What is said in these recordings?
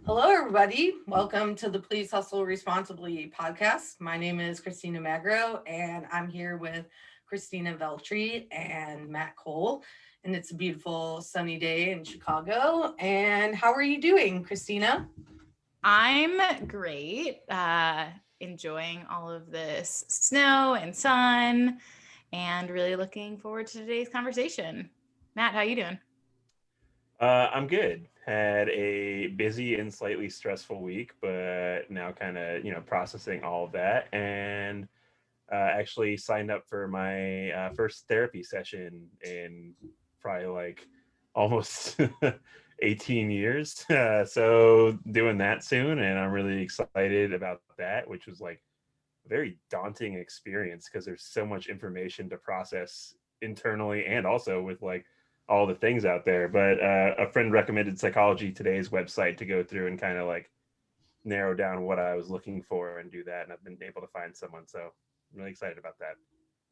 Hello, everybody. Welcome to the Please Hustle Responsibly podcast. My name is Christina Magro, and I'm here with Christina Veltri and Matt Cole. And it's a beautiful sunny day in Chicago. And how are you doing, Christina? I'm great. Enjoying all of this snow and sun and really looking forward to today's conversation. Matt, how you doing? I'm good. Had a busy and slightly stressful week, but now kind of, processing all of that and actually signed up for my first therapy session in probably like almost 18 years. So doing that soon, and I'm really excited about that, which was like a very daunting experience because there's so much information to process internally and also with like all the things out there. But a friend recommended Psychology Today's website to go through and kind of like narrow down what I was looking for and do that. And I've been able to find someone. So I'm really excited about that.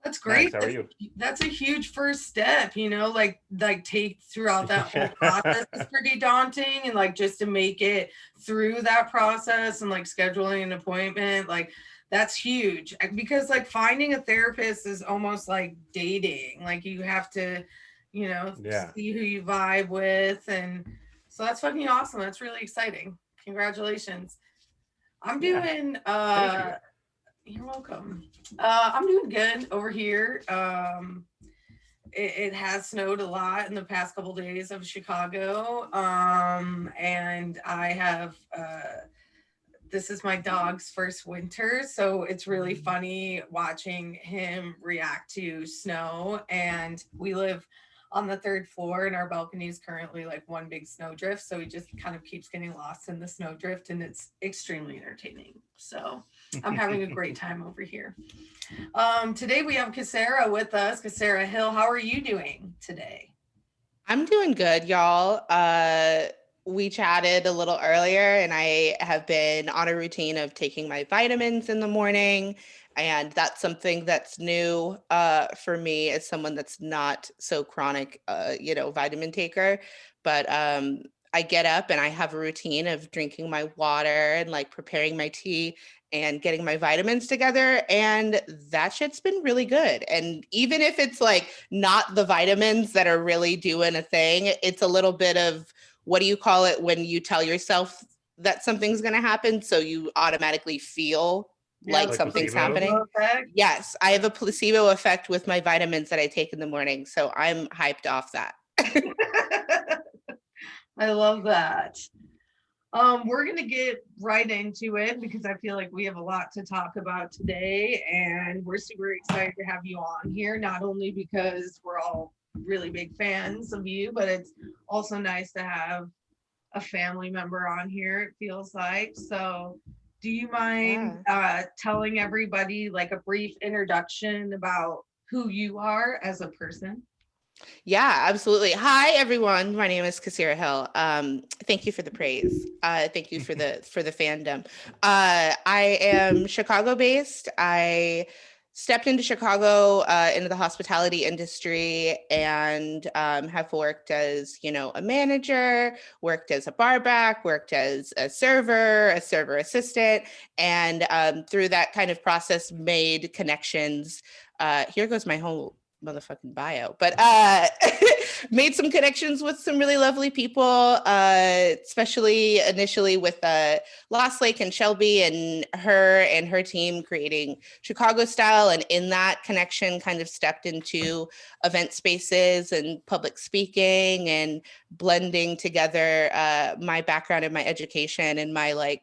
That's Max, great. how are you? That's a huge first step, like take throughout that whole process is pretty daunting, and like just to make it through that process and like scheduling an appointment, like that's huge because like finding a therapist is almost like dating. Like you have to, Yeah. see who you vibe with, and so that's fucking awesome. That's really exciting. Congratulations. I'm Yeah. doing Thank you. You're welcome. I'm doing good over here. It has snowed a lot in the past couple days of Chicago. And I have this is my dog's first winter, so it's really funny watching him react to snow. And we live on the third floor, and our balcony is currently like one big snowdrift, so he just kind of keeps getting lost in the snowdrift, and it's extremely entertaining. So I'm having a great time over here. Today we have Kisira with us. Kisira Hill, how are you doing today? I'm doing good, y'all. We chatted a little earlier, and I have been on a routine of taking my vitamins in the morning. And that's something that's new for me as someone that's not so chronic, vitamin taker. But I get up and I have a routine of drinking my water and like preparing my tea and getting my vitamins together. And that shit's been really good. And even if it's like not the vitamins that are really doing a thing, it's a little bit of what do you call it when you tell yourself that something's going to happen? So you automatically feel Yeah, like the Like something's placebo? placebo happening. effect. Yes, I have a placebo effect with my vitamins that I take in the morning. So I'm hyped off that. I love that. We're gonna get right into it because I feel like we have a lot to talk about today, and we're super excited to have you on here. Not only because we're all really big fans of you, but it's also nice to have a family member on here. It feels like so. Do you mind Yeah. telling everybody like a brief introduction about who you are as a person? Yeah, absolutely. Hi, everyone. My name is Kisira Hill. Thank you for the praise. Thank you for the fandom. I am Chicago based. I stepped into Chicago into the hospitality industry and have worked as a manager, worked as a barback, worked as a server assistant, and through that kind of process, made connections. Here goes my whole motherfucking bio, but made some connections with some really lovely people, especially initially with Lost Lake and Shelby and her team creating Chicago style. And in that connection kind of stepped into event spaces and public speaking and blending together my background and my education and my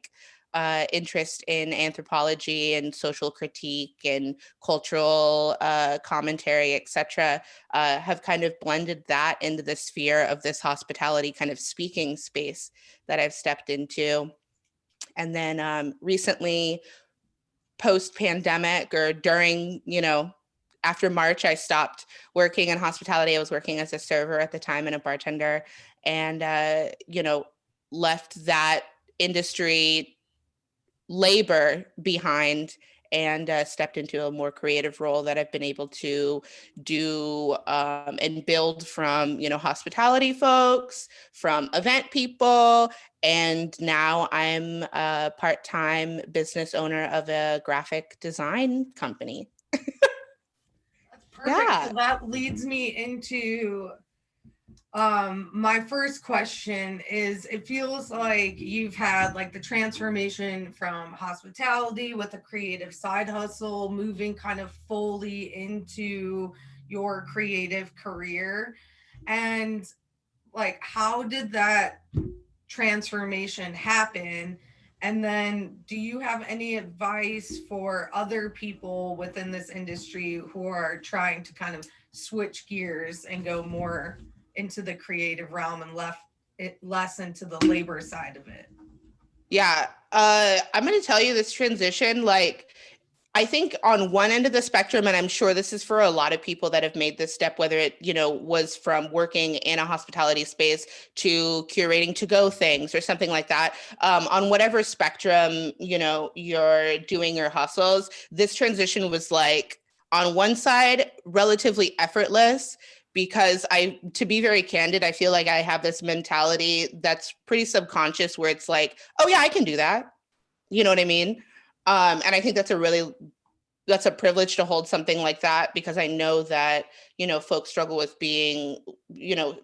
interest in anthropology and social critique and cultural commentary, etc., have kind of blended that into the sphere of this hospitality kind of speaking space that I've stepped into. And then recently, post pandemic or during, after March, I stopped working in hospitality. I was working as a server at the time and a bartender, and, left that industry labor behind and stepped into a more creative role that I've been able to do and build from, hospitality folks, from event people, and now I'm a part-time business owner of a graphic design company. That's perfect. Yeah. So that leads me into my first question is, it feels like you've had like the transformation from hospitality with a creative side hustle, moving kind of fully into your creative career. And like, how did that transformation happen? And then do you have any advice for other people within this industry who are trying to kind of switch gears and go more into the creative realm and less into the labor side of it? Yeah. I'm going to tell you this transition, like, I think on one end of the spectrum, and I'm sure this is for a lot of people that have made this step, whether it, was from working in a hospitality space to curating to-go things or something like that, on whatever spectrum, you're doing your hustles, this transition was like, on one side, relatively effortless, because to be very candid, I feel like I have this mentality that's pretty subconscious where it's like, oh yeah, I can do that. You know what I mean? And I think that's a privilege to hold something like that, because I know that, folks struggle with being,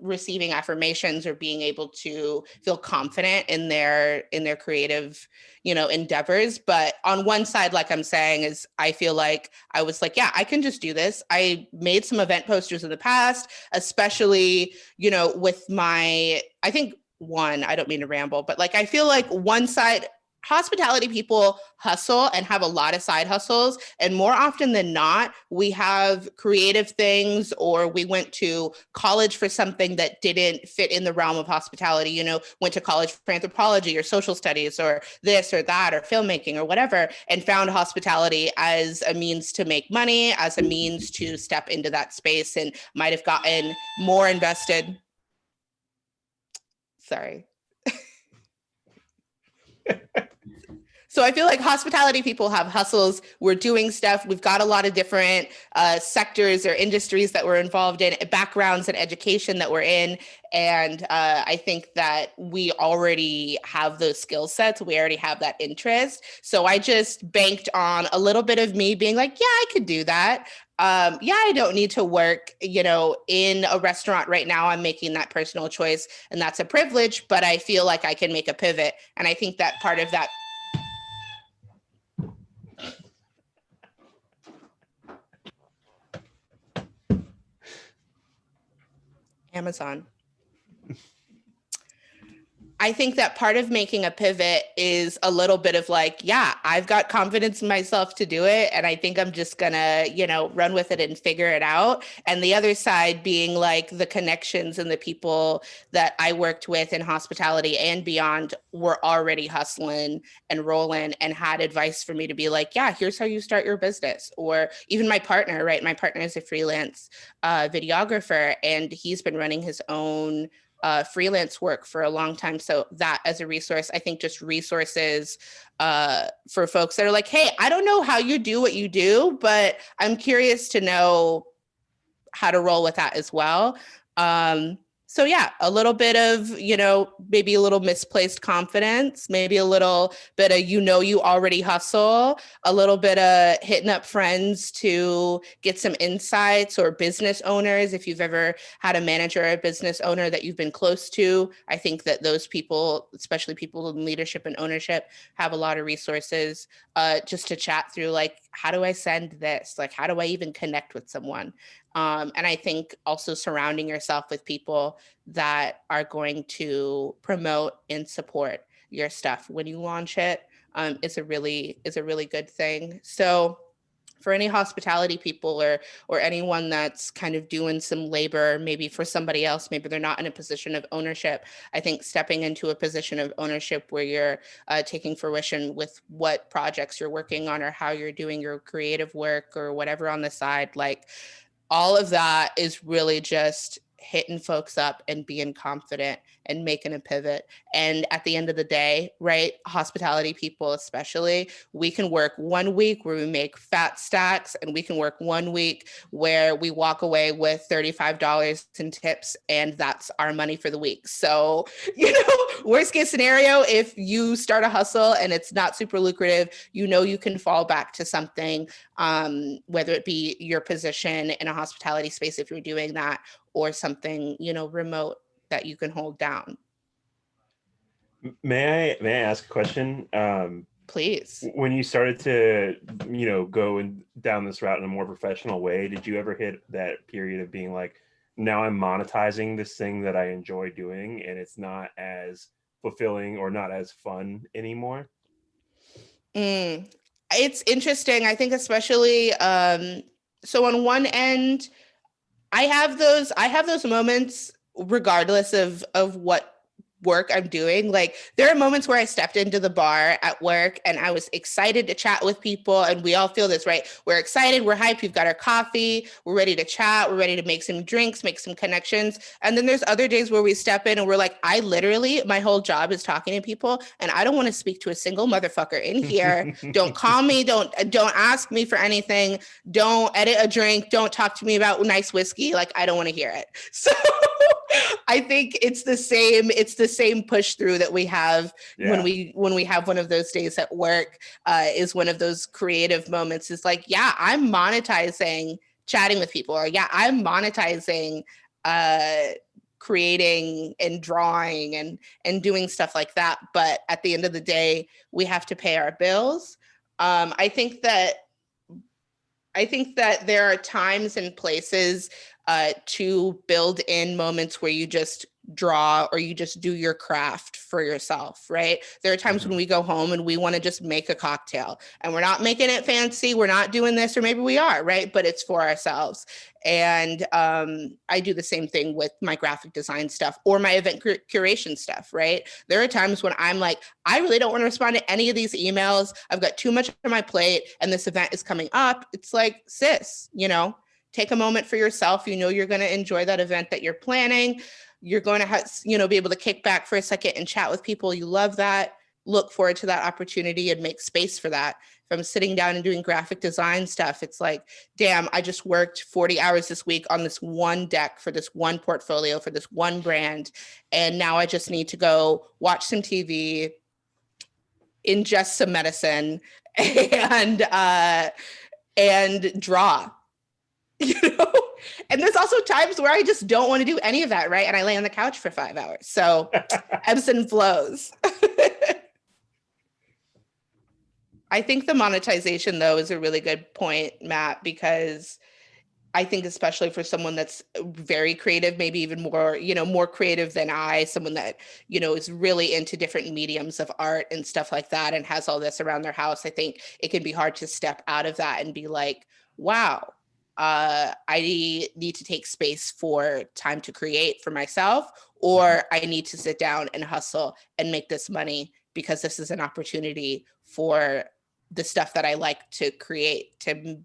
receiving affirmations or being able to feel confident in their creative, endeavors. But on one side, like I'm saying, is I feel like I was like, yeah, I can just do this. I made some event posters in the past, especially, with I don't mean to ramble, but like, I feel like one side, hospitality people hustle and have a lot of side hustles. And more often than not, we have creative things, or we went to college for something that didn't fit in the realm of hospitality, went to college for anthropology or social studies or this or that or filmmaking or whatever, and found hospitality as a means to make money, as a means to step into that space, and might have gotten more invested. Sorry. So I feel like hospitality people have hustles. We're doing stuff. We've got a lot of different sectors or industries that we're involved in, backgrounds and education that we're in. And I think that we already have those skill sets. We already have that interest. So I just banked on a little bit of me being like, yeah, I could do that. I don't need to work, in a restaurant right now. I'm making that personal choice, and that's a privilege, but I feel like I can make a pivot. And I think that part of that. Amazon. I think that part of making a pivot is a little bit of like, yeah, I've got confidence in myself to do it. And I think I'm just gonna, run with it and figure it out. And the other side being like the connections and the people that I worked with in hospitality and beyond were already hustling and rolling and had advice for me to be like, yeah, here's how you start your business. Or even my partner, right? My partner is a freelance videographer, and he's been running his own freelance work for a long time. So that as a resource, I think just resources for folks that are like, hey, I don't know how you do what you do, but I'm curious to know how to roll with that as well. So yeah, a little bit of, maybe a little misplaced confidence, maybe a little bit of, you already hustle, a little bit of hitting up friends to get some insights, or business owners. If you've ever had a manager or a business owner that you've been close to, I think that those people, especially people in leadership and ownership, have a lot of resources just to chat through, like, how do I send this? Like, how do I even connect with someone? And I think also surrounding yourself with people that are going to promote and support your stuff when you launch it is a really good thing. So for any hospitality people or anyone that's kind of doing some labor, maybe for somebody else, maybe they're not in a position of ownership, I think stepping into a position of ownership where you're taking fruition with what projects you're working on or how you're doing your creative work or whatever on the side, like, all of that is really just hitting folks up and being confident and making a pivot. And at the end of the day, right, hospitality people especially, we can work 1 week where we make fat stacks, and we can work 1 week where we walk away with $35 in tips, and that's our money for the week. So, worst case scenario, if you start a hustle and it's not super lucrative, you can fall back to something, whether it be your position in a hospitality space if you're doing that, or something, remote that you can hold down. May I ask a question? Please. When you started to, go down this route in a more professional way, did you ever hit that period of being like, now I'm monetizing this thing that I enjoy doing, and it's not as fulfilling or not as fun anymore? It's interesting. I think especially, so on one end, I have those moments regardless of what work I'm doing. Like, there are moments where I stepped into the bar at work and I was excited to chat with people, and we all feel this, right? We're excited, we're hyped, we've got our coffee, we're ready to chat, we're ready to make some drinks, make some connections. And then there's other days where we step in and we're like, my whole job is talking to people, and I don't want to speak to a single motherfucker in here. Don't call me, don't ask me for anything, don't edit a drink, don't talk to me about nice whiskey. Like, I don't want to hear it. So I think it's the same push through that we have when we have one of those days at work, is one of those creative moments. Is like, yeah, I'm monetizing chatting with people, or yeah, I'm monetizing creating and drawing and doing stuff like that. But at the end of the day, we have to pay our bills. I think that there are times and places to build in moments where you just draw or you just do your craft for yourself, right? There are times when we go home and we want to just make a cocktail, and we're not making it fancy, we're not doing this, or maybe we are, right? But it's for ourselves. And I do the same thing with my graphic design stuff or my event curation stuff, right? There are times when I'm like, I really don't want to respond to any of these emails. I've got too much on my plate and this event is coming up. It's like, sis, take a moment for yourself. You're going to enjoy that event that you're planning. You're going to be able to kick back for a second and chat with people. You love that. Look forward to that opportunity and make space for that. If I'm sitting down and doing graphic design stuff, it's like, damn, I just worked 40 hours this week on this one deck for this one portfolio for this one brand. And now I just need to go watch some TV, ingest some medicine, and draw. And there's also times where I just don't want to do any of that, right? And I lay on the couch for 5 hours. So ebbs and flows. I think the monetization, though, is a really good point, Matt, because I think especially for someone that's very creative, maybe even more, more creative than someone that, is really into different mediums of art and stuff like that and has all this around their house, I think it can be hard to step out of that and be like, wow, I need to take space for time to create for myself, or I need to sit down and hustle and make this money because this is an opportunity for the stuff that I like to create to,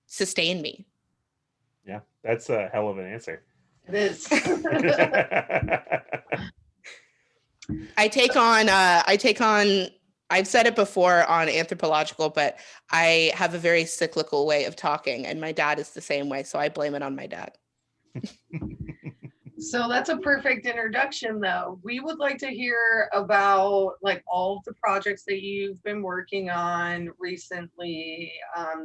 sustain me. Yeah, that's a hell of an answer. It is. I've said it before on Anthropological, but I have a very cyclical way of talking, and my dad is the same way, so I blame it on my dad. So that's a perfect introduction, though. We would like to hear about all of the projects that you've been working on recently,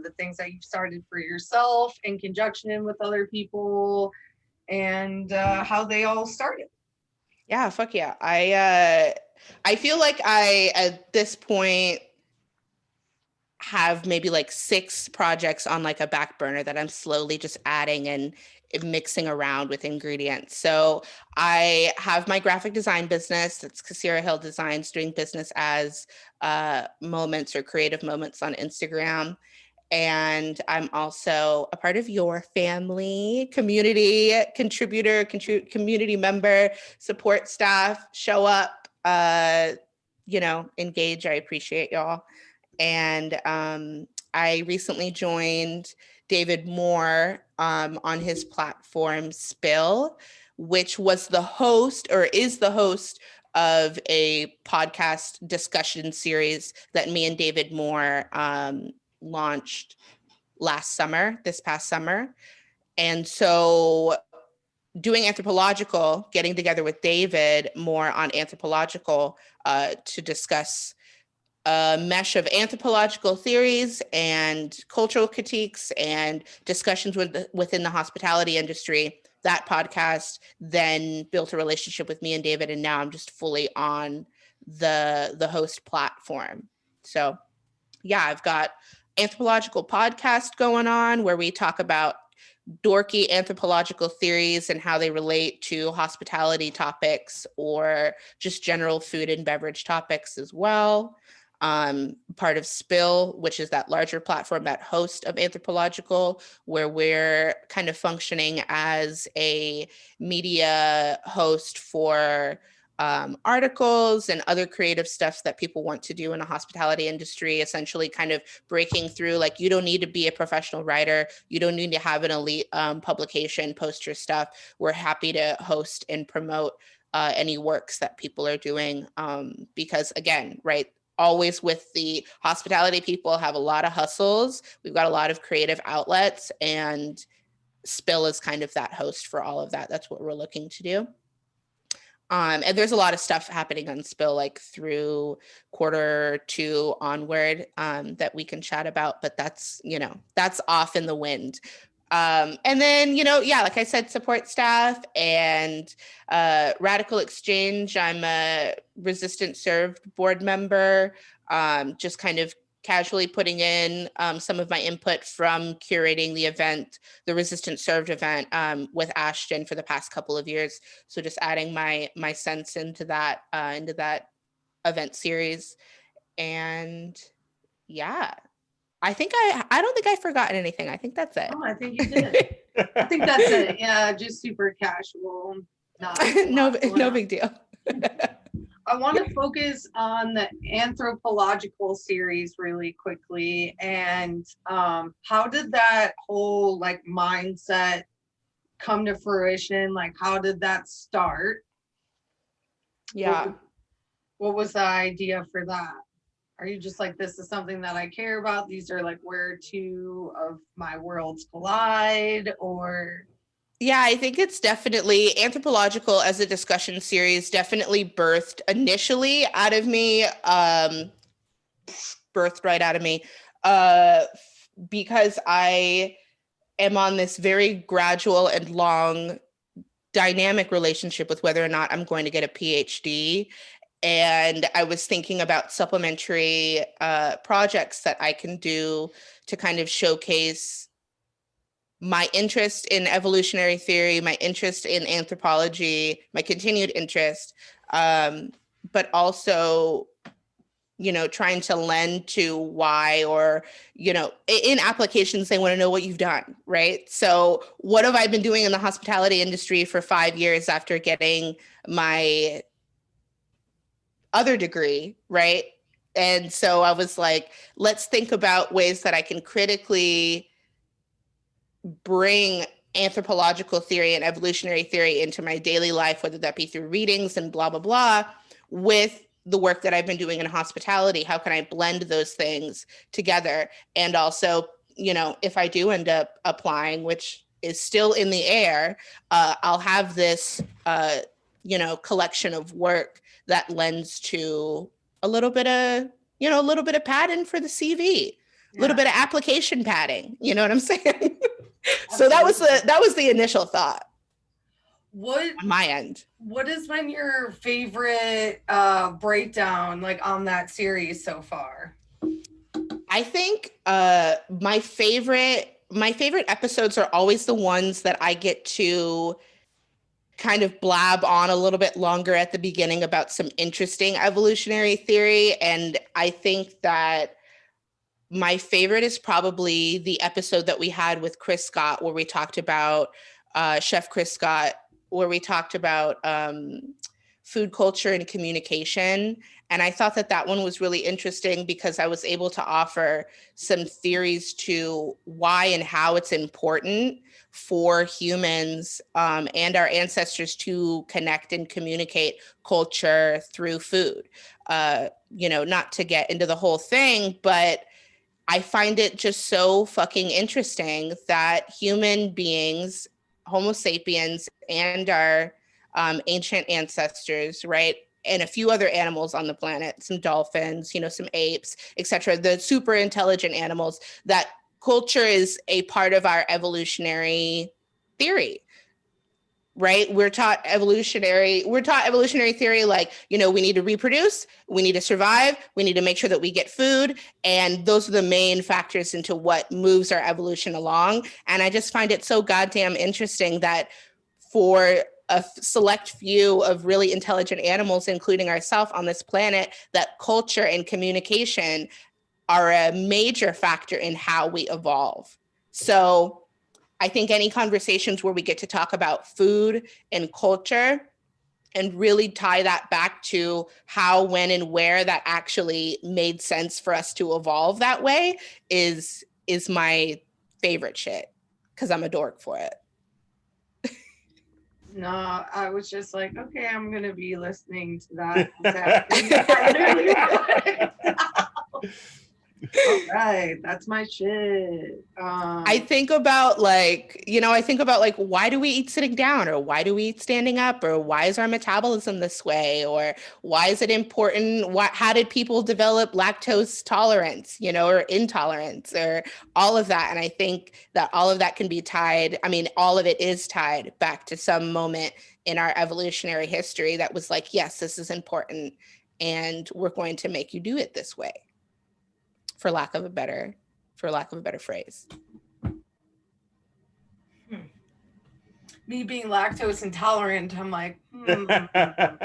the things that you've started for yourself in conjunction with other people, and how they all started. Yeah, fuck yeah. I feel like I, at this point, have maybe 6 projects on a back burner that I'm slowly just adding and mixing around with ingredients. So I have my graphic design business. It's Kisira Hill Designs, doing business as moments or creative moments on Instagram. And I'm also a part of your family, community contributor, community member, support staff, show up, engage. I appreciate y'all. And I recently joined David Moore on his platform Spill, which was the host or is the host of a podcast discussion series that me and David Moore launched this past summer. And so doing anthropological, getting together with David Moore on anthropological to discuss a mesh of anthropological theories and cultural critiques and discussions within the hospitality industry. That podcast then built a relationship with me and David, and now I'm just fully on the host platform. So yeah, I've got anthropological podcast going on where we talk about dorky anthropological theories and how they relate to hospitality topics or just general food and beverage topics as well. Part of Spill, which is that larger platform, that host of Anthropological, where we're kind of functioning as a media host for articles and other creative stuff that people want to do in the hospitality industry, essentially kind of breaking through, like, you don't need to be a professional writer. You don't need to have an elite publication, post your stuff. We're happy to host and promote any works that people are doing because, again, right, always with the hospitality people have a lot of hustles. We've got a lot of creative outlets, and Spill is kind of that host for all of that. That's what we're looking to do. And there's a lot of stuff happening on Spill, like through Q2 onward that we can chat about, but that's off in the wind. And then, like I said, support staff and Radical Exchange. I'm a Resistant Served board member, just kind of casually putting in some of my input from curating the event, the Resistant Served event with Ashton for the past couple of years. So just adding my sense into that event series. And yeah, I don't think I've forgotten anything. I think that's it. Oh, I think you did. I think that's it. Yeah, just super casual. No big deal. I want to focus on the anthropological series really quickly. And how did that whole mindset come to fruition? Like, how did that start? Yeah. What was the idea for that? Are you just like, this is something that I care about? These are where two of my worlds collide, or? Yeah, I think it's definitely anthropological as a discussion series, definitely birthed initially out of me, because I am on this very gradual and long dynamic relationship with whether or not I'm going to get a PhD. And I was thinking about supplementary projects that I can do to kind of showcase my interest in evolutionary theory, my interest in anthropology, my continued interest, but also, trying to lend to why, or, in applications, they want to know what you've done, right? So what have I been doing in the hospitality industry for 5 years after getting my other degree, right? And so I was like, let's think about ways that I can critically bring anthropological theory and evolutionary theory into my daily life, whether that be through readings and blah, blah, blah, with the work that I've been doing in hospitality. How can I blend those things together? And also, if I do end up applying, which is still in the air, I'll have this, collection of work that lends to a little bit of padding for the CV, a little bit of application padding. You know what I'm saying? So that was the initial thought. What on my end? What has been your favorite breakdown on that series so far? I think my favorite episodes are always the ones that I get to kind of blab on a little bit longer at the beginning about some interesting evolutionary theory. And I think that my favorite is probably the episode that we had with Chris Scott, where we talked about Chef Chris Scott, where we talked about food culture and communication. And I thought that one was really interesting because I was able to offer some theories to why and how it's important for humans and our ancestors to connect and communicate culture through food. Not to get into the whole thing, but I find it just so fucking interesting that human beings, Homo sapiens, and our ancient ancestors, right? And a few other animals on the planet, some dolphins, some apes, etc., the super intelligent animals, that culture is a part of our evolutionary theory. Right? We're taught evolutionary theory, like, we need to reproduce, we need to survive, we need to make sure that we get food. And those are the main factors into what moves our evolution along. And I just find it so goddamn interesting that for a select few of really intelligent animals, including ourselves on this planet, that culture and communication are a major factor in how we evolve. So I think any conversations where we get to talk about food and culture and really tie that back to how, when, and where that actually made sense for us to evolve that way is my favorite shit, because I'm a dork for it. No, I was just like, okay, I'm gonna be listening to that. All right, that's my shit. I think about why do we eat sitting down, or why do we eat standing up, or why is our metabolism this way, or why is it important? How did people develop lactose tolerance, or intolerance, or all of that? And I think that all of that can be tied. I mean, all of it is tied back to some moment in our evolutionary history that was like, yes, this is important, and we're going to make you do it this way. For lack of a better phrase. Me being lactose intolerant, I'm like, I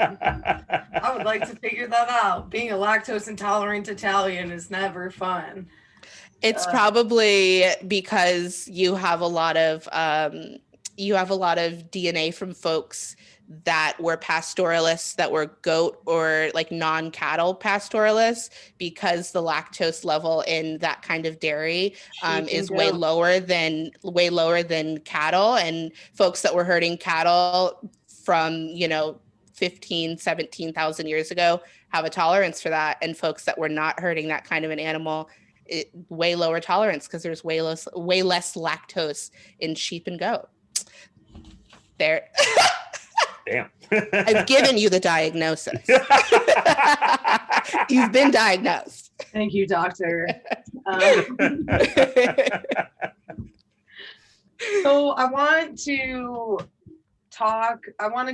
would like to figure that out. Being a lactose intolerant Italian is never fun. It's probably because you have a lot of DNA from folks that were pastoralists, that were goat or like non-cattle pastoralists, because the lactose level in that kind of dairy is way lower than cattle. And folks that were herding cattle from 17,000 years ago have a tolerance for that, and folks that were not herding that kind of an animal, way lower tolerance, because there's way less lactose in sheep and goat. There. Damn. I've given you the diagnosis. You've been diagnosed. Thank you, doctor. So I want to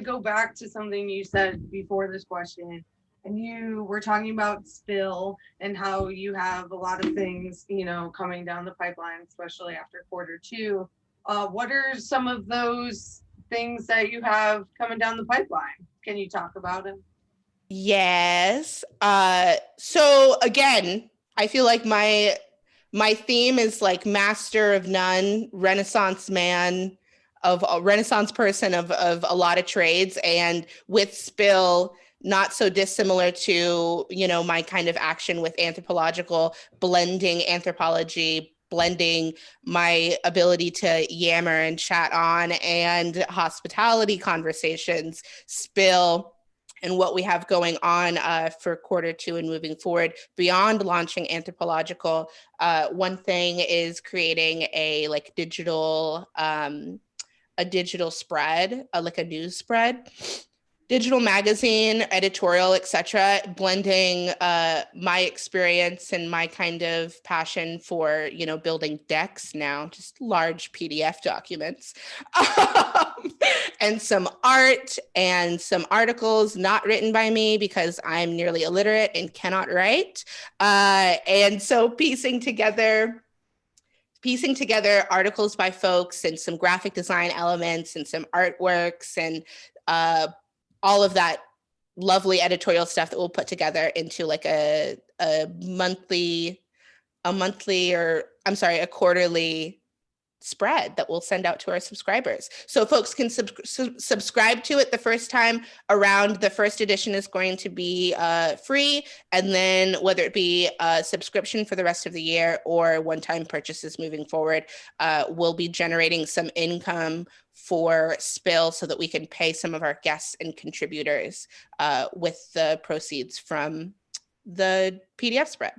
go back to something you said before this question. And you were talking about spill and how you have a lot of things, coming down the pipeline, especially after Q2. What are some of those things that you have coming down the pipeline? Can you talk about them? Yes. So again, I feel like my theme is like master of none, Renaissance man, of a Renaissance person of a lot of trades, and with spill, not so dissimilar to, my kind of action with anthropological, blending anthropology, blending my ability to yammer and chat on, and hospitality conversations, spill, and what we have going on for Q2 and moving forward beyond launching Anthropological. One thing is creating a digital spread, like a news spread, digital magazine, editorial, etc., blending my experience and my kind of passion for, building decks now, just large PDF documents, and some art and some articles not written by me because I'm nearly illiterate and cannot write. And so piecing together articles by folks and some graphic design elements and some artworks and all of that lovely editorial stuff that we'll put together into like a quarterly spread that we'll send out to our subscribers. So folks can subscribe to it the first time around. The first edition is going to be free. And then whether it be a subscription for the rest of the year or one-time purchases moving forward, we'll be generating some income for Spill so that we can pay some of our guests and contributors with the proceeds from the PDF spread.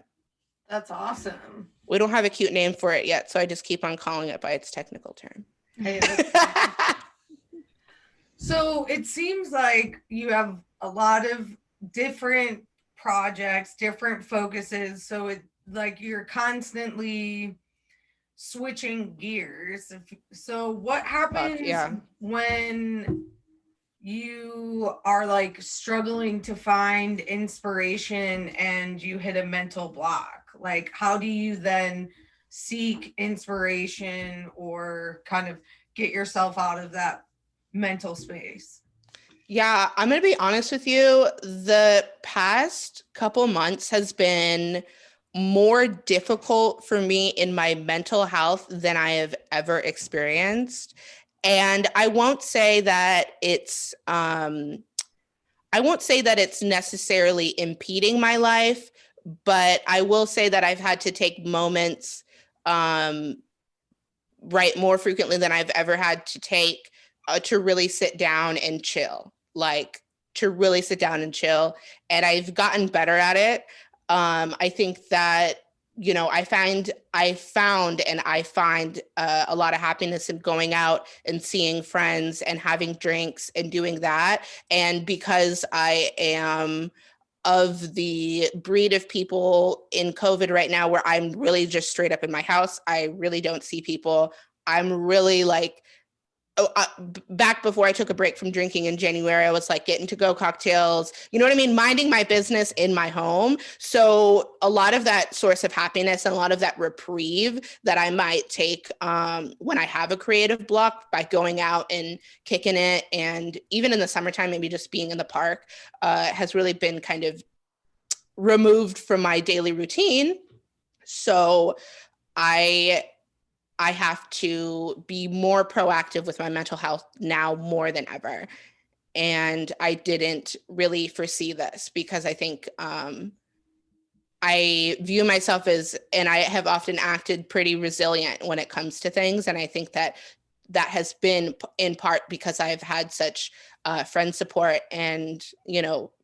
That's awesome. We don't have a cute name for it yet, so I just keep on calling it by its technical term. Hey, so it seems like you have a lot of different projects, different focuses. So it like you're constantly switching gears. So what happens when you are like struggling to find inspiration and you hit a mental block? Like, how do you then seek inspiration or kind of get yourself out of that mental space? Yeah, I'm going to be honest with you. The past couple months has been more difficult for me in my mental health than I have ever experienced. And I won't say that it's necessarily impeding my life, but I will say that I've had to take moments, more frequently than I've ever had to take to really sit down and chill, And I've gotten better at it. I think that, I find a lot of happiness in going out and seeing friends and having drinks and doing that. And because I am of the breed of people in COVID right now where I'm really just straight up in my house, I really don't see people. I'm really back before I took a break from drinking in January, I was like getting to go cocktails, you know what I mean? Minding my business in my home. So a lot of that source of happiness and a lot of that reprieve that I might take when I have a creative block by going out and kicking it. And even in the summertime, maybe just being in the park has really been kind of removed from my daily routine. So I have to be more proactive with my mental health now more than ever. And I didn't really foresee this because I think I view myself and I have often acted pretty resilient when it comes to things. And I think that has been in part because I've had such friend support and,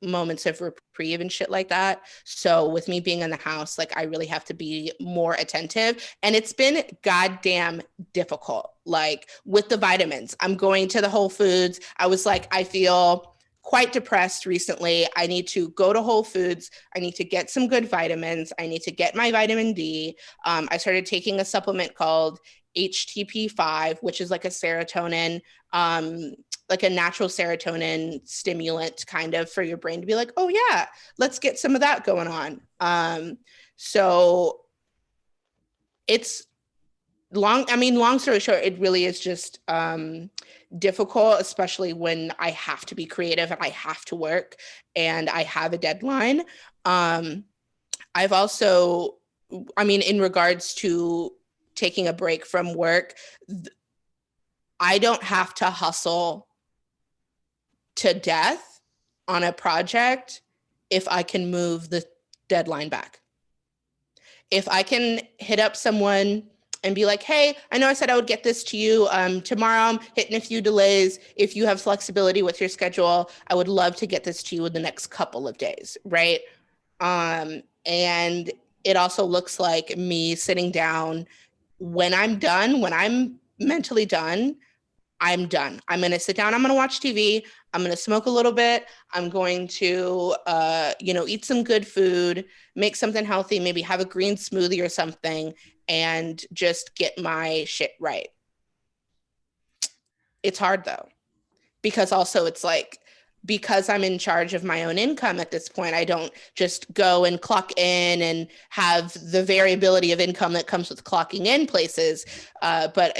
moments of reprieve and shit like that. So with me being in the house, I really have to be more attentive. And it's been goddamn difficult. With the vitamins, I'm going to the Whole Foods. I was I feel quite depressed recently. I need to go to Whole Foods. I need to get some good vitamins. I need to get my vitamin D. I started taking a supplement called HTP5, which is a serotonin, a natural serotonin stimulant kind of for your brain to be oh yeah, let's get some of that going on. So it's long story short, it really is just difficult, especially when I have to be creative and I have to work and I have a deadline. I've also, in regards to taking a break from work, I don't have to hustle to death on a project if I can move the deadline back. If I can hit up someone and be hey, I know I said I would get this to you tomorrow, I'm hitting a few delays. If you have flexibility with your schedule, I would love to get this to you in the next couple of days, right? And it also looks like me sitting down when I'm mentally done, I'm done. I'm going to sit down. I'm going to watch TV. I'm going to smoke a little bit. I'm going to, eat some good food, make something healthy, maybe have a green smoothie or something, and just get my shit right. It's hard though, because also it's because I'm in charge of my own income at this point, I don't just go and clock in and have the variability of income that comes with clocking in places, but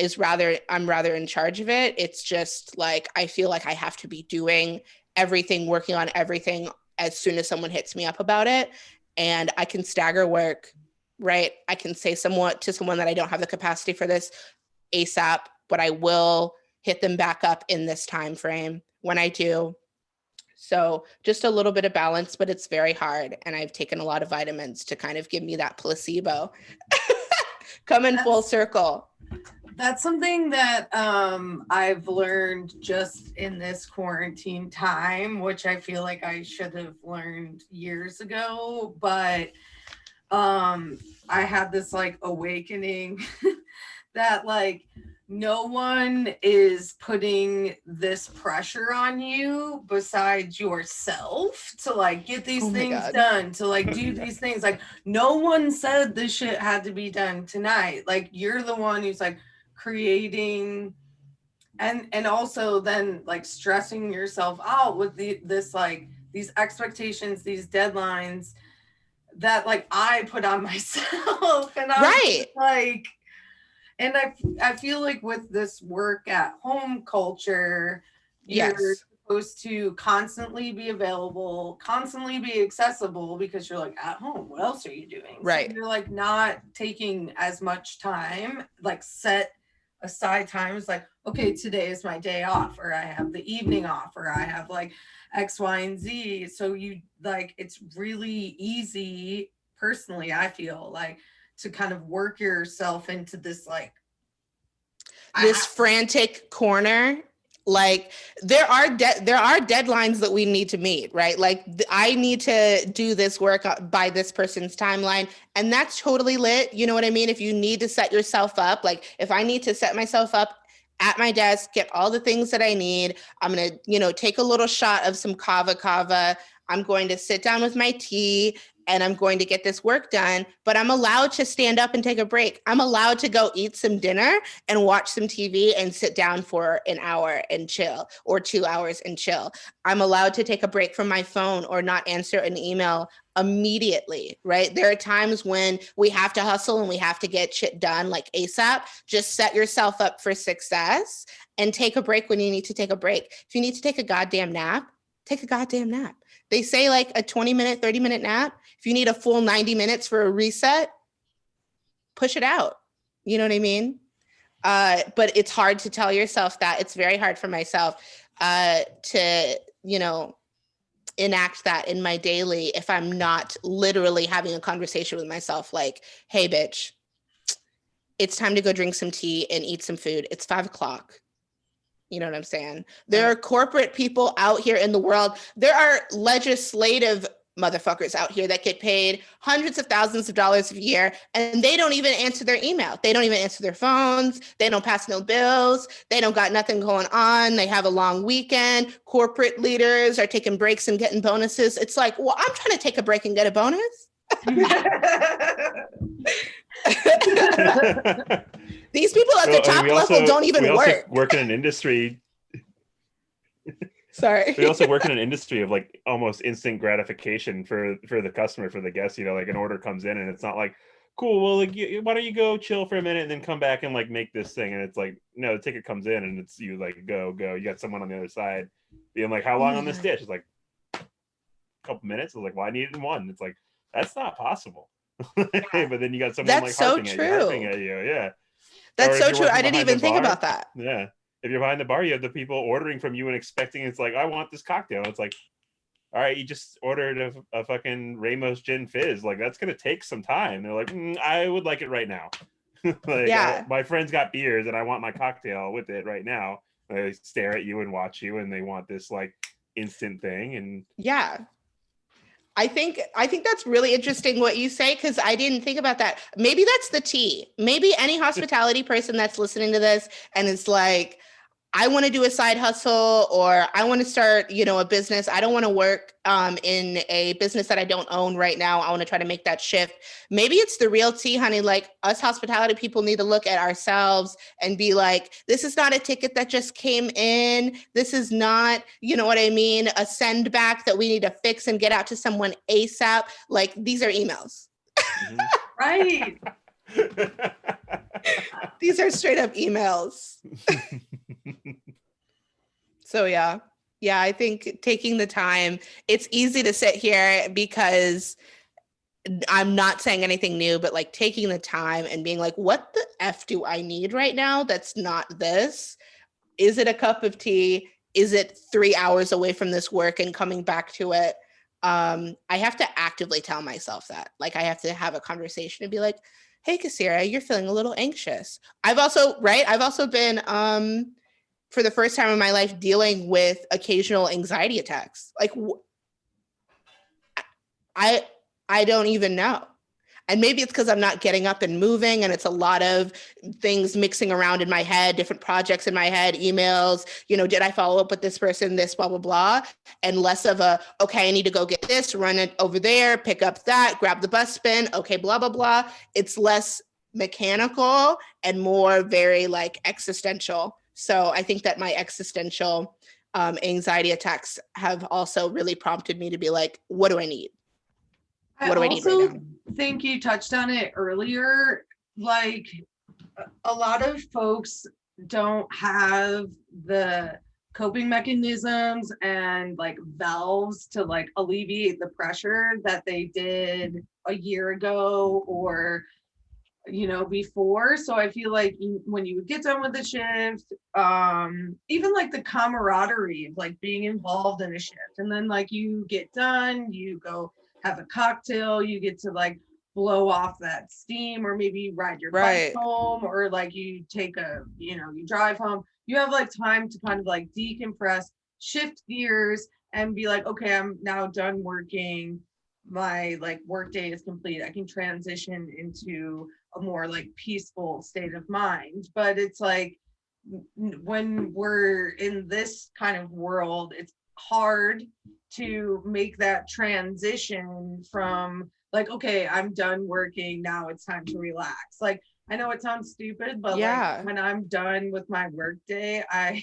I'm rather in charge of it. It's just I feel I have to be doing everything, working on everything as soon as someone hits me up about it. And I can stagger work, right? I can say to someone that I don't have the capacity for this ASAP, but I will hit them back up in this time frame when I do. So just a little bit of balance, but it's very hard. And I've taken a lot of vitamins to kind of give me that placebo. Coming full circle. That's something that I've learned just in this quarantine time, which I feel like I should have learned years ago. But I had this like awakening that like no one is putting this pressure on you besides yourself to like get these things done, to like do these things. Like no one said this shit had to be done tonight. Like you're the one who's like creating and also then like stressing yourself out with this like these expectations, these deadlines that like I put on myself. And I'm like, and I feel like with this work at home culture, you're supposed to constantly be available, constantly be accessible because you're like at home. What else are you doing? Right. So you're like not taking as much time, like set aside times like, okay, today is my day off, or I have the evening off, or I have like X, Y, and Z. So you like, it's really easy personally, I feel like, to kind of work yourself into this like this frantic corner. Like there are deadlines that we need to meet, right? Like I need to do this work by this person's timeline, and that's totally lit. You know what I mean? If you need to set yourself up, like if I need to set myself up at my desk, get all the things that I need, I'm going to, take a little shot of some kava. I'm going to sit down with my tea and I'm going to get this work done, but I'm allowed to stand up and take a break. I'm allowed to go eat some dinner and watch some TV and sit down for an hour and chill, or 2 hours and chill. I'm allowed to take a break from my phone or not answer an email immediately, right? There are times when we have to hustle and we have to get shit done like ASAP. Just set yourself up for success and take a break when you need to take a break. If you need to take a goddamn nap, take a goddamn nap. They say like a 20-minute, 30-minute nap. If you need a full 90 minutes for a reset, push it out. You know what I mean? But it's hard to tell yourself that. It's very hard for myself to, enact that in my daily if I'm not literally having a conversation with myself like, hey, bitch, it's time to go drink some tea and eat some food. It's 5:00. You know what I'm saying? There are corporate people out here in the world. There are legislative motherfuckers out here that get paid hundreds of thousands of dollars a year, and they don't even answer their email. They don't even answer their phones. They don't pass no bills. They don't got nothing going on. They have a long weekend. Corporate leaders are taking breaks and getting bonuses. It's like, well, I'm trying to take a break and get a bonus. These people at the top level don't even work. Work in an industry. Sorry. We also work in an industry of like almost instant gratification for the customer, for the guest. Like an order comes in and it's not like, cool, well, like, why don't you go chill for a minute and then come back and like make this thing? And it's like, no, the ticket comes in and it's you like go. You got someone on the other side being like, how long on this dish? It's like a couple minutes. It's like, well, I need it in one. It's like, that's not possible. But then you got someone that's like so harping at you. Yeah. That's so true. I didn't even think about that. Yeah. If you're behind the bar, you have the people ordering from you and expecting it's like, I want this cocktail. It's like, all right, you just ordered a fucking Ramos Gin Fizz. Like, that's going to take some time. They're like, I would like it right now. Like, my friends got beers and I want my cocktail with it right now. They stare at you and watch you and they want this like instant thing. And I think that's really interesting what you say, because I didn't think about that. Maybe that's the tea. Maybe any hospitality person that's listening to this and is like, I want to do a side hustle, or I want to start, a business. I don't want to work in a business that I don't own right now. I want to try to make that shift. Maybe it's the real tea, honey. Like, us hospitality people need to look at ourselves and be like, this is not a ticket that just came in. This is not, you know what I mean, a send back that we need to fix and get out to someone ASAP. Like, these are emails. Right. These are straight up emails. So yeah, I think taking the time, it's easy to sit here because I'm not saying anything new, but like taking the time and being like, what the F do I need right now? That's not this. Is it a cup of tea? Is it 3 hours away from this work and coming back to it? I have to actively tell myself that. Like I have to have a conversation and be like, hey, Kisira, you're feeling a little anxious. I've also been, for the first time in my life, dealing with occasional anxiety attacks. Like I don't even know. And maybe it's because I'm not getting up and moving, and it's a lot of things mixing around in my head, different projects in my head, emails, did I follow up with this person, this, blah, blah, blah. And less of a, okay, I need to go get this, run it over there, pick up that, grab the bus spin, okay, blah, blah, blah. It's less mechanical and more very like existential. So I think that my existential anxiety attacks have also really prompted me to be like, what do I need? What do I need right now? Think you touched on it earlier. Like a lot of folks don't have the coping mechanisms and like valves to like alleviate the pressure that they did a year ago or before. So I feel like when you would get done with the shift, even like the camaraderie of like being involved in a shift, and then like you get done, you go have a cocktail, you get to like blow off that steam, or maybe you ride your bike home, or like you take you drive home. You have like time to kind of like decompress, shift gears, and be like, okay, I'm now done working. My like work day is complete. I can transition into a more like peaceful state of mind. But it's like when we're in this kind of world, it's hard to make that transition from like, okay, I'm done working, now it's time to relax. Like, I know it sounds stupid, but like when I'm done with my work day, I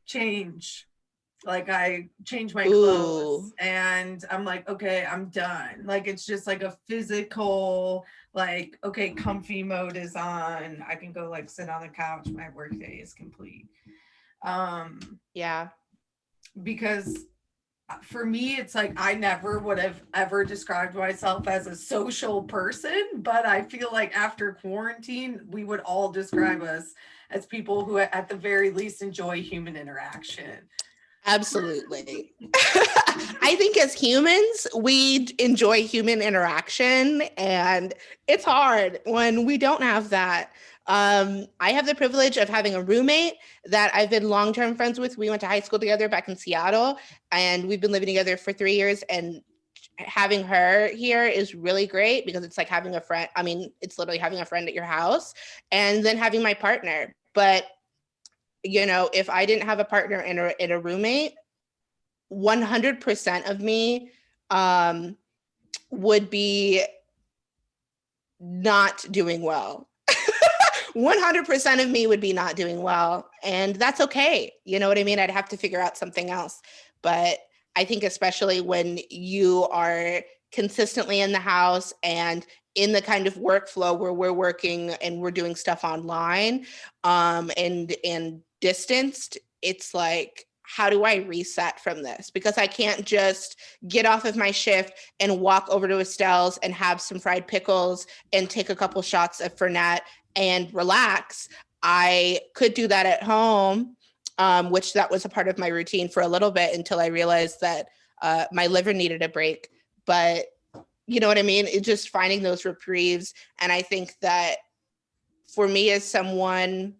change. Like I change my clothes and I'm like, okay, I'm done. Like it's just like a physical, like, okay, comfy mode is on. I can go like sit on the couch. My work day is complete. Because for me, it's like I never would have ever described myself as a social person, but I feel like after quarantine, we would all describe us as people who at the very least enjoy human interaction. Absolutely. I think as humans, we enjoy human interaction, and it's hard when we don't have that. I have the privilege of having a roommate that I've been long-term friends with. We went to high school together back in Seattle, and we've been living together for 3 years, and having her here is really great because it's like having a friend. I mean, it's literally having a friend at your house, and then having my partner. But if I didn't have a partner and a roommate, 100% of me would be not doing well. 100% of me would be not doing well. And that's okay. You know what I mean? I'd have to figure out something else. But I think especially when you are consistently in the house and in the kind of workflow where we're working and we're doing stuff online and distanced, it's like, how do I reset from this? Because I can't just get off of my shift and walk over to Estelle's and have some fried pickles and take a couple shots of Fernet and relax. I could do that at home, which that was a part of my routine for a little bit until I realized that my liver needed a break. But you know what I mean? It's just finding those reprieves. And I think that for me as someone,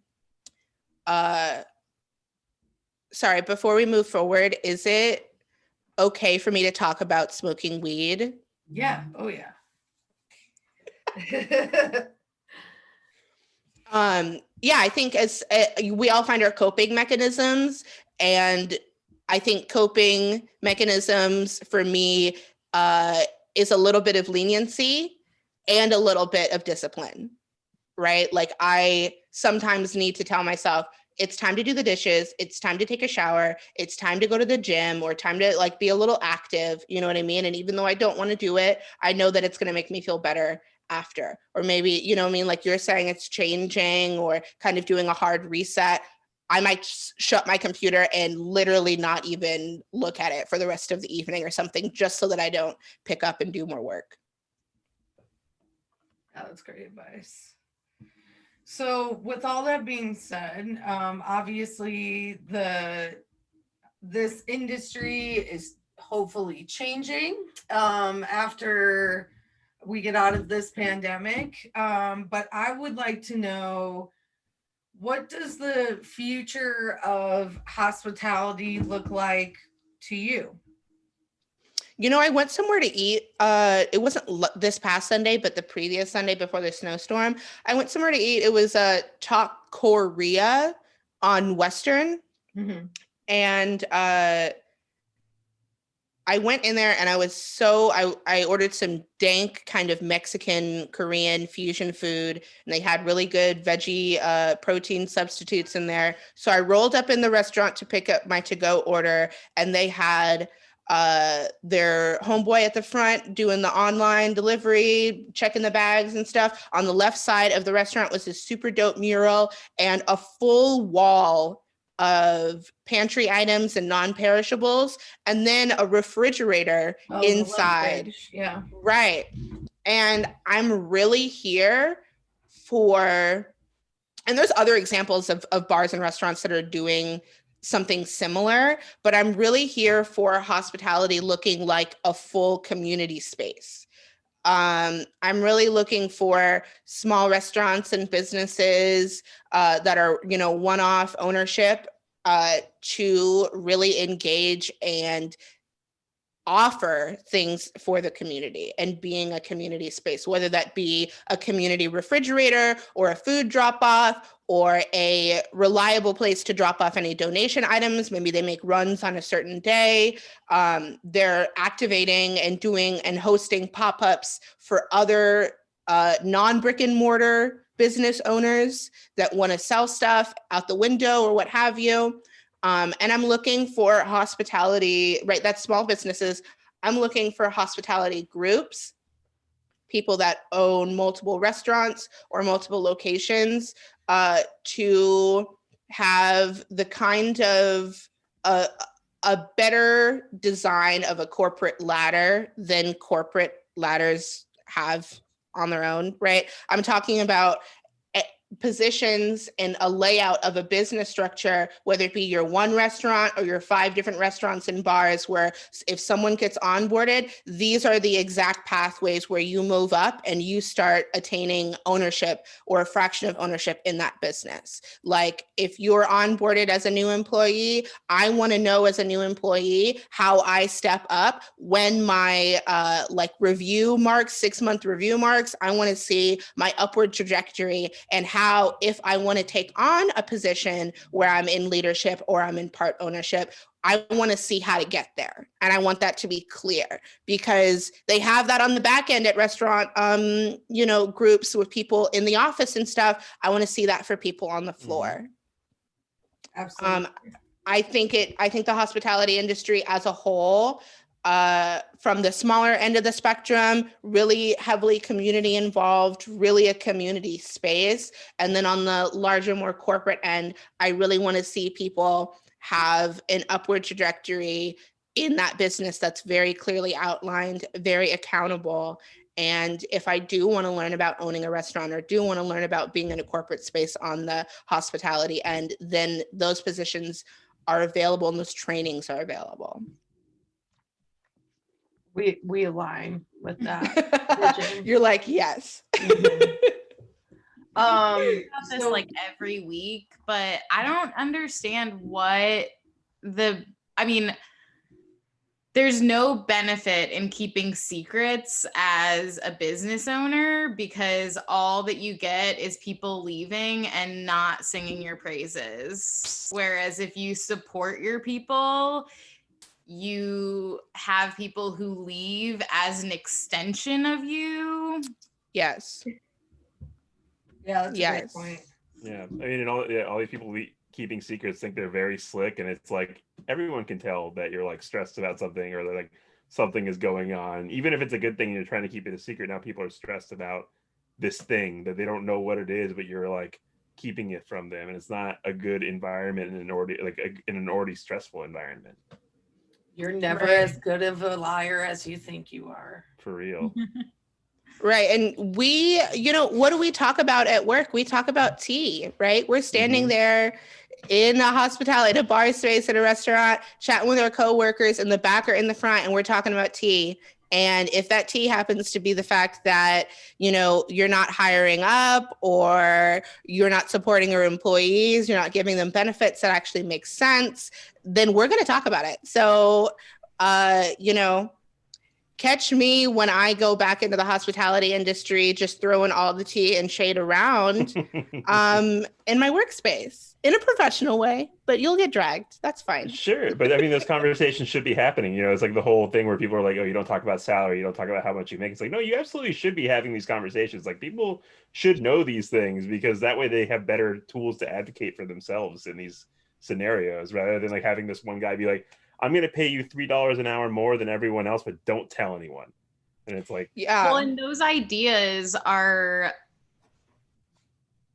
sorry, before we move forward, is it okay for me to talk about smoking weed? Yeah. Oh, yeah. Yeah, I think as we all find our coping mechanisms, and I think coping mechanisms for me is a little bit of leniency and a little bit of discipline, right? Like I sometimes need to tell myself, it's time to do the dishes, it's time to take a shower, it's time to go to the gym, or time to like be a little active, you know what I mean? And even though I don't want to do it, I know that it's going to make me feel better after. Or maybe, you know what I mean, like you're saying, it's changing or kind of doing a hard reset. I might shut my computer and literally not even look at it for the rest of the evening or something, just so that I don't pick up and do more work. Yeah, that's great advice. So with all that being said, obviously this industry is hopefully changing after we get out of this pandemic. But I would like to know, what does the future of hospitality look like to you? You know, I went somewhere to eat. It wasn't this past Sunday, but the previous Sunday before the snowstorm. I went somewhere to eat. It was Talk Korea on Western. Mm-hmm. And I went in there and I ordered some dank kind of Mexican, Korean fusion food, and they had really good veggie protein substitutes in there. So I rolled up in the restaurant to pick up my to-go order, and they had their homeboy at the front doing the online delivery, checking the bags and stuff. On the left side of the restaurant was this super dope mural and a full wall of pantry items and non-perishables, and then a refrigerator inside. Yeah. Right. And I'm really here for, and there's other examples of bars and restaurants that are doing something similar, but I'm really here for hospitality looking like a full community space. I'm really looking for small restaurants and businesses that are, one-off ownership to really engage and offer things for the community and being a community space, whether that be a community refrigerator or a food drop-off or a reliable place to drop off any donation items. Maybe they make runs on a certain day. They're activating and doing and hosting pop-ups for other non-brick and mortar business owners that want to sell stuff out the window or what have you. And I'm looking for hospitality, right? That's small businesses. I'm looking for hospitality groups, people that own multiple restaurants or multiple locations, to have the kind of a better design of a corporate ladder than corporate ladders have on their own, right? I'm talking about positions and a layout of a business structure, whether it be your one restaurant or your 5 different restaurants and bars, where if someone gets onboarded, these are the exact pathways where you move up and you start attaining ownership or a fraction of ownership in that business. Like if you're onboarded as a new employee, I want to know as a new employee how I step up when my review marks, 6-month review marks. I want to see my upward trajectory and how, if I want to take on a position where I'm in leadership or I'm in part ownership, I want to see how to get there. And I want that to be clear, because they have that on the back end at restaurant, groups with people in the office and stuff. I want to see that for people on the floor. Absolutely. I think the hospitality industry as a whole, from the smaller end of the spectrum, really heavily community involved, really a community space. And then on the larger, more corporate end, I really want to see people have an upward trajectory in that business that's very clearly outlined, very accountable. And if I do want to learn about owning a restaurant or do want to learn about being in a corporate space on the hospitality end, then those positions are available and those trainings are available. We align with that. You're like, yes. Mm-hmm. About this like every week, but I don't understand there's no benefit in keeping secrets as a business owner, because all that you get is people leaving and not singing your praises. Whereas if you support your people, you have people who leave as an extension of you. Yes. Yeah, that's a great point. Yeah, I mean, all these people keeping secrets think they're very slick, and it's like everyone can tell that you're like stressed about something, or that like something is going on, even if it's a good thing. You're trying to keep it a secret. Now people are stressed about this thing that they don't know what it is, but you're like keeping it from them, and it's not a good environment in an already stressful environment. You're never as good of a liar as you think you are. For real. Right. And we, what do we talk about at work? We talk about tea, right? We're standing there in a hospitality, in a bar space, at a restaurant, chatting with our coworkers in the back or in the front, and we're talking about tea. And if that tea happens to be the fact that, you're not hiring up, or you're not supporting your employees, you're not giving them benefits that actually make sense, then we're going to talk about it. So, catch me when I go back into the hospitality industry, just throwing all the tea and shade around in my workspace in a professional way, but you'll get dragged. That's fine. Sure. But I mean, those conversations should be happening. It's like the whole thing where people are like, oh, you don't talk about salary. You don't talk about how much you make. It's like, no, you absolutely should be having these conversations. Like, people should know these things, because that way they have better tools to advocate for themselves in these scenarios, rather than like having this one guy be like, I'm going to pay you $3 an hour more than everyone else, but don't tell anyone. And it's like, yeah. Well, and those ideas are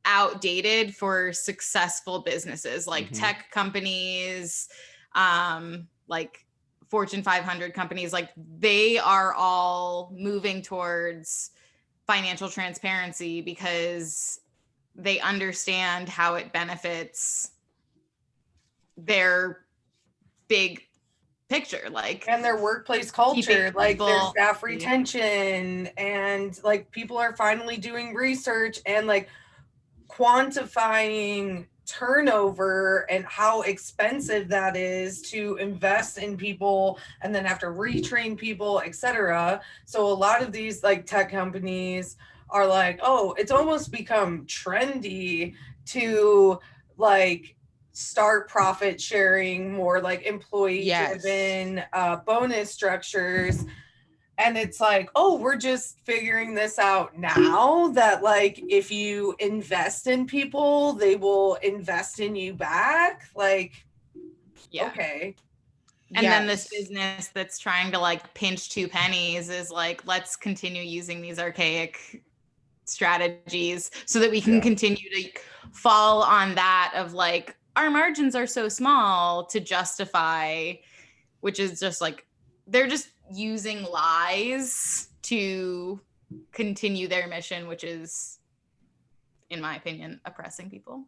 outdated for successful businesses like tech companies, like Fortune 500 companies. Like, they are all moving towards financial transparency because they understand how it benefits their big picture, and their workplace culture, like their staff retention, and like people are finally doing research and like quantifying turnover and how expensive that is to invest in people and then have to retrain people, etc. So a lot of these like tech companies are like, oh, it's almost become trendy to like start profit sharing, more like employee driven bonus structures. And it's like, oh, we're just figuring this out now, that like if you invest in people, they will invest in you back. Like, okay. And then this business that's trying to like pinch 2 pennies is like, let's continue using these archaic strategies so that we can continue to fall on that of like, our margins are so small to justify, which is just like, they're just using lies to continue their mission, which is, in my opinion, oppressing people.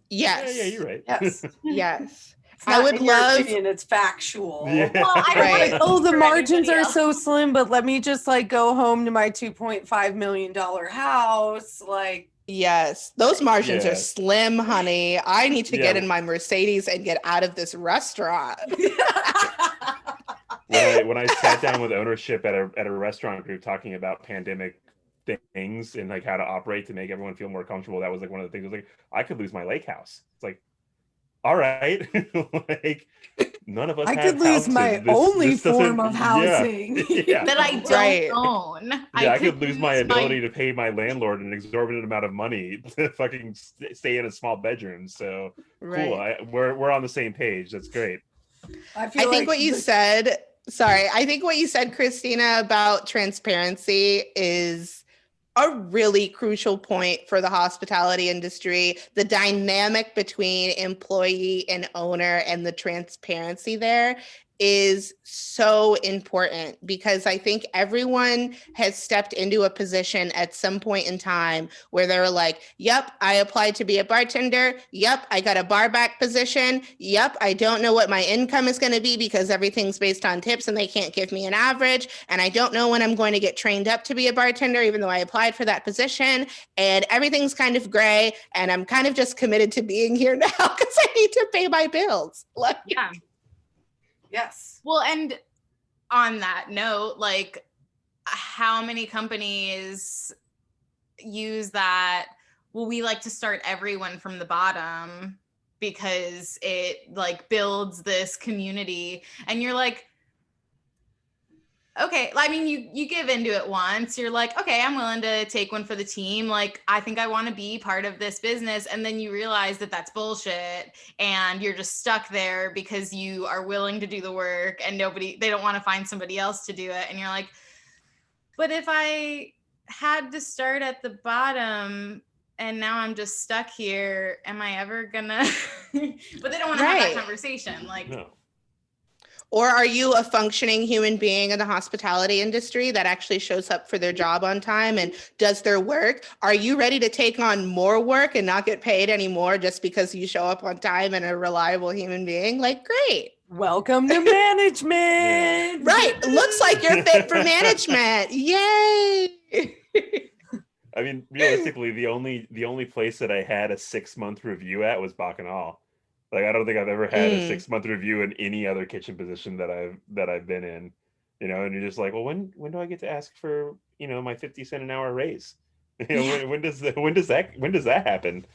Yes. Yeah, you're right. Yes. Yes. I would love. Opinion, it's factual. Yeah. Well, I don't like, oh, the margins are so slim, but let me just like go home to my $2.5 million house. Like, yes, those margins are slim, honey. I need to get in my Mercedes and get out of this restaurant. When I sat down with ownership at a restaurant group talking about pandemic things and like how to operate to make everyone feel more comfortable, that was like one of the things. I was like, I could lose my lake house. It's like, all right, like none of us. I could lose my only form of housing that I don't own. Yeah, I could lose my ability to pay my landlord an exorbitant amount of money to fucking stay in a small bedroom. So cool, we're on the same page. That's great. I think what you said. Sorry, I think what you said, Christina, about transparency is a really crucial point for the hospitality industry. The dynamic between employee and owner and the transparency there is so important, because I think everyone has stepped into a position at some point in time where they were like, yep, I applied to be a bartender. Yep, I got a barback position. Yep, I don't know what my income is going to be because everything's based on tips and they can't give me an average. And I don't know when I'm going to get trained up to be a bartender, even though I applied for that position. And everything's kind of gray. And I'm kind of just committed to being here now because I need to pay my bills. Yeah. Yes. Well, and on that note, like, how many companies use that? Well, we like to start everyone from the bottom because it like builds this community, and you're like, okay, I mean, you give into it once, you're like, okay, I'm willing to take one for the team. Like, I think I want to be part of this business. And then you realize that that's bullshit and you're just stuck there because you are willing to do the work and they don't want to find somebody else to do it. And you're like, but if I had to start at the bottom and now I'm just stuck here. Am I ever gonna? But they don't want to have Right. that conversation. Like, No. Or are you a functioning human being in the hospitality industry that actually shows up for their job on time and does their work? Are you ready to take on more work and not get paid anymore just because you show up on time and a reliable human being? Like, great. Welcome to management. Right. Looks like you're fit for management. Yay. I mean, realistically, the only place that I had a 6-month review at was Bacchanal. Like, I don't think I've ever had a 6-month review in any other kitchen position that I've been in. You know, and you're just like, well, when do I get to ask for, you know, my 50 cent an hour raise? You know, Yeah. when does that happen?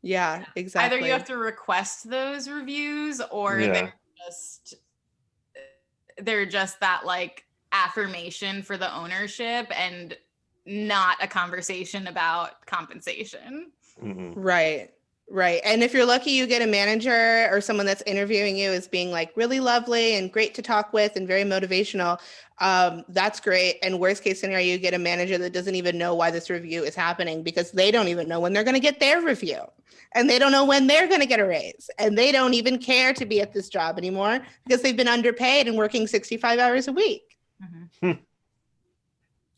Yeah, exactly. either you have to request those reviews, or Yeah. they're just that like affirmation for the ownership and not a conversation about compensation. Mhm. Right. Right. And if you're lucky, you get a manager or someone that's interviewing you as being like really lovely and great to talk with and very motivational. That's great. And worst case scenario, you get a manager that doesn't even know why this review is happening because they don't even know when they're going to get their review. And they don't know when they're going to get a raise. And they don't even care to be at this job anymore because they've been underpaid and working 65 hours a week.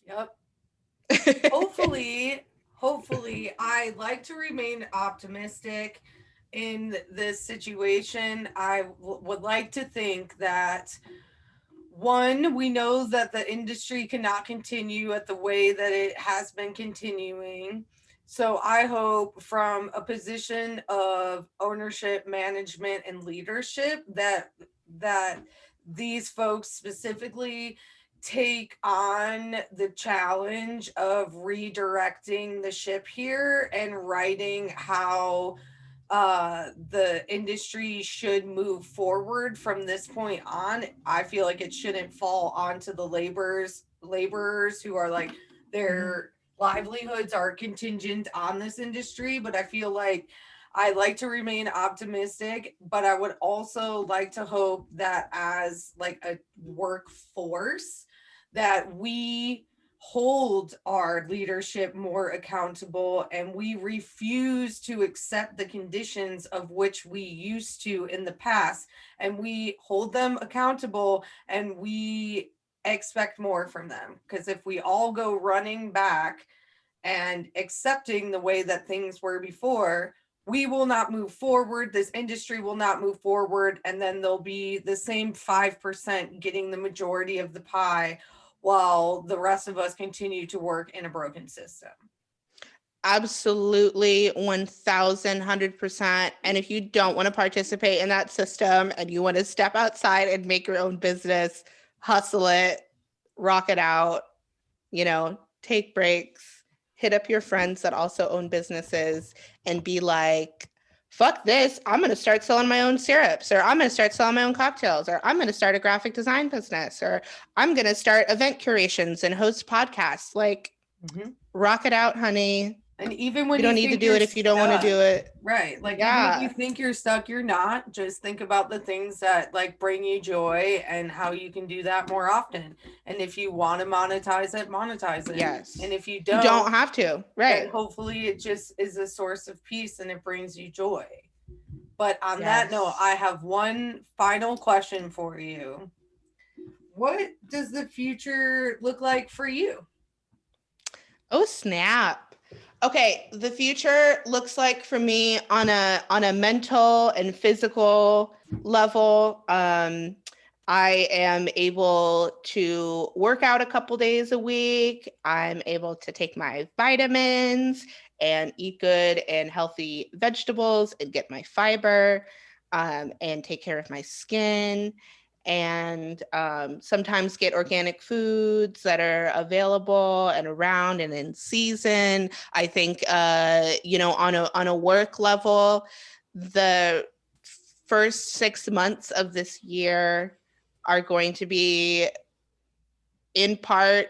Yep. Hopefully, I like to remain optimistic in this situation. I would like to think that, one, we know that the industry cannot continue at the way that it has been continuing. So I hope from a position of ownership, management, and leadership that these folks specifically take on the challenge of redirecting the ship here and writing how the industry should move forward from this point on. I feel like it shouldn't fall onto the laborers who are like their livelihoods are contingent on this industry. But I feel like I like to remain optimistic, but I would also like to hope that as like a workforce that we hold our leadership more accountable and we refuse to accept the conditions of which we used to in the past, and we hold them accountable and we expect more from them. Because if we all go running back and accepting the way that things were before, we will not move forward. This industry will not move forward. And then there'll be the same 5% getting the majority of the pie while the rest of us continue to work in a broken system. Absolutely, 1,100%. And if you don't want to participate in that system and you want to step outside and make your own business, hustle it, rock it out, you know, take breaks, hit up your friends that also own businesses and be like, fuck this, I'm going to start selling my own syrups, or I'm going to start selling my own cocktails, or I'm going to start a graphic design business, or I'm going to start event curations and host podcasts. Like, rock it out, honey. And even when you don't need to do it if you don't want to do it. Right. Like, yeah. even if you think you're stuck, you're not. Just think about the things that like bring you joy and how you can do that more often. And if you want to monetize it. Yes. And if you you don't have to. Right. then hopefully it just is a source of peace and it brings you joy. But on that note, I have one final question for you. What does the future look like for you? Oh, snap. Okay, the future looks like for me on a mental and physical level. I am able to work out a couple days a week. I'm able to take my vitamins and eat good and healthy vegetables and get my fiber and take care of my skin. And sometimes get organic foods that are available and around and in season. I think, on a work level, the first 6 months of this year are going to be in part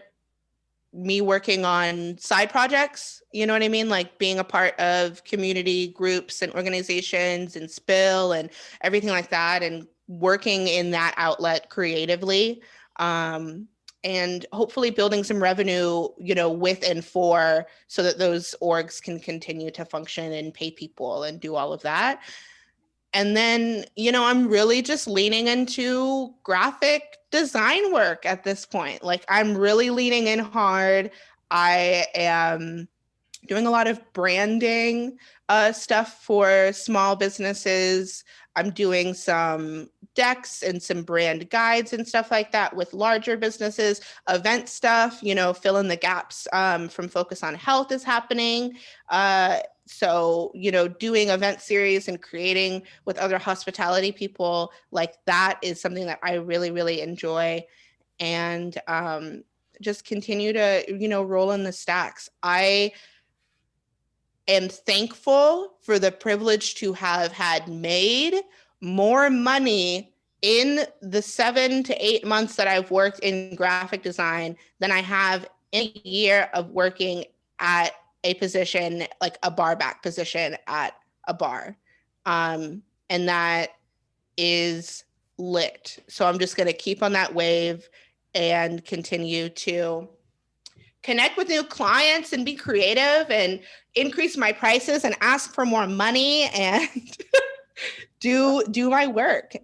me working on side projects, you know what I mean? Like being a part of community groups and organizations and Spill and everything like that, and working in that outlet creatively. And and hopefully building some revenue, with and for, so that those orgs can continue to function and pay people and do all of that. And then, I'm really just leaning into graphic design work at this point. Like, I'm really leaning in hard. I am doing a lot of branding stuff for small businesses. I'm doing some decks and some brand guides and stuff like that with larger businesses. Event stuff, fill in the gaps from Focus on Health is happening. So, doing event series and creating with other hospitality people, like that is something that I really, really enjoy. And just continue to, roll in the stacks. I am thankful for the privilege to have had made more money in the 7 to 8 months that I've worked in graphic design than I have in a year of working at a position, like a barback position at a bar. And that is lit. So I'm just going to keep on that wave and continue to connect with new clients and be creative and increase my prices and ask for more money and do my work.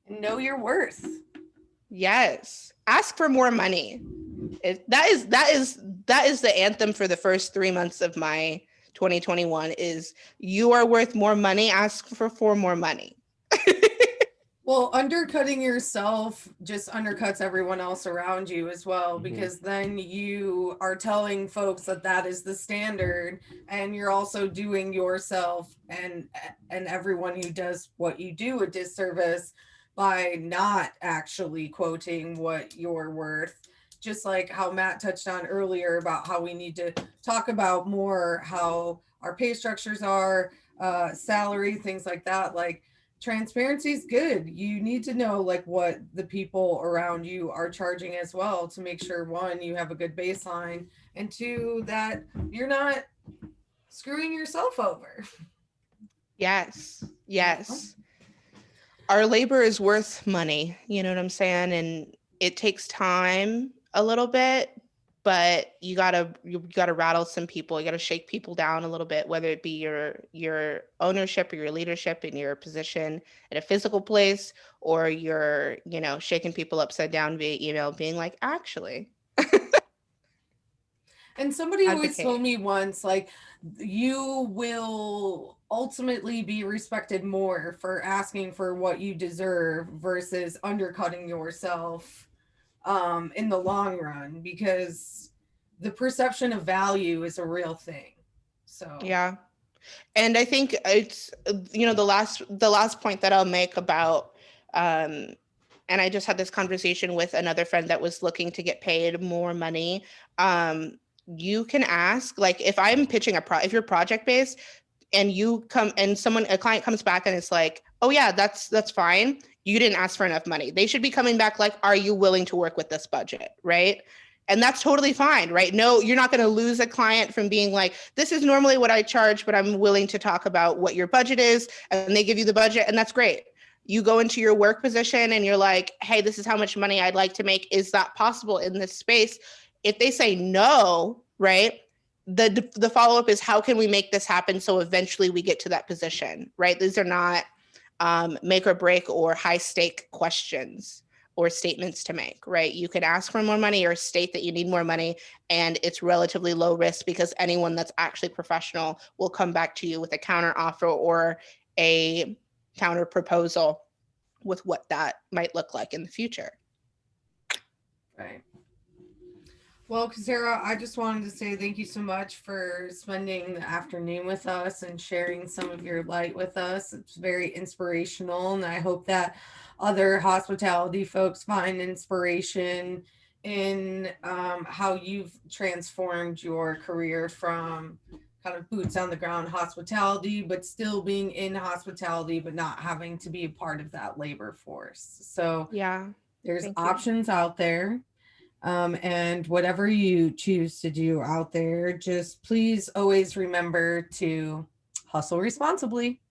Know your worth. Yes. Ask for more money. That is the anthem for the first 3 months of my 2021 is you are worth more money. Ask for more money. Well, undercutting yourself just undercuts everyone else around you as well, because then you are telling folks that is the standard, and you're also doing yourself and everyone who does what you do a disservice by not actually quoting what you're worth. Just like how Matt touched on earlier about how we need to talk about more how our pay structures are, salary, things like that. Like, transparency is good. You need to know like what the people around you are charging as well, to make sure, one, you have a good baseline, and two, that you're not screwing yourself over. Yes. Our labor is worth money. You know what I'm saying? And it takes time a little bit, but you gotta rattle some people. You gotta shake people down a little bit, whether it be your ownership or your leadership in your position at a physical place, or you're, shaking people upside down via email, being like, actually. And somebody always told me once, like, you will ultimately be respected more for asking for what you deserve versus undercutting yourself in the long run, because the perception of value is a real thing. So yeah. And I think it's, the last point that I'll make about, and I just had this conversation with another friend that was looking to get paid more money. You can ask, like, if I'm pitching if you're project based and you come and a client comes back and it's like, oh yeah, that's fine. You didn't ask for enough money. They should be coming back like, are you willing to work with this budget? Right. And that's totally fine, right? No, you're not going to lose a client from being like, this is normally what I charge, but I'm willing to talk about what your budget is. And they give you the budget, and that's great. You go into your work position and you're like, hey, this is how much money I'd like to make. Is that possible in this space? If they say no, right, the follow-up is, how can we make this happen so eventually we get to that position, right? These are not make or break or high stake questions or statements to make, right? You can ask for more money or state that you need more money, and it's relatively low risk because anyone that's actually professional will come back to you with a counter offer or a counter proposal with what that might look like in the future. Right. Well, Kisira, I just wanted to say thank you so much for spending the afternoon with us and sharing some of your light with us. It's very inspirational, and I hope that other hospitality folks find inspiration in how you've transformed your career from kind of boots on the ground hospitality, but still being in hospitality, but not having to be a part of that labor force. So yeah, there's options out there. And whatever you choose to do out there, just please always remember to hustle responsibly.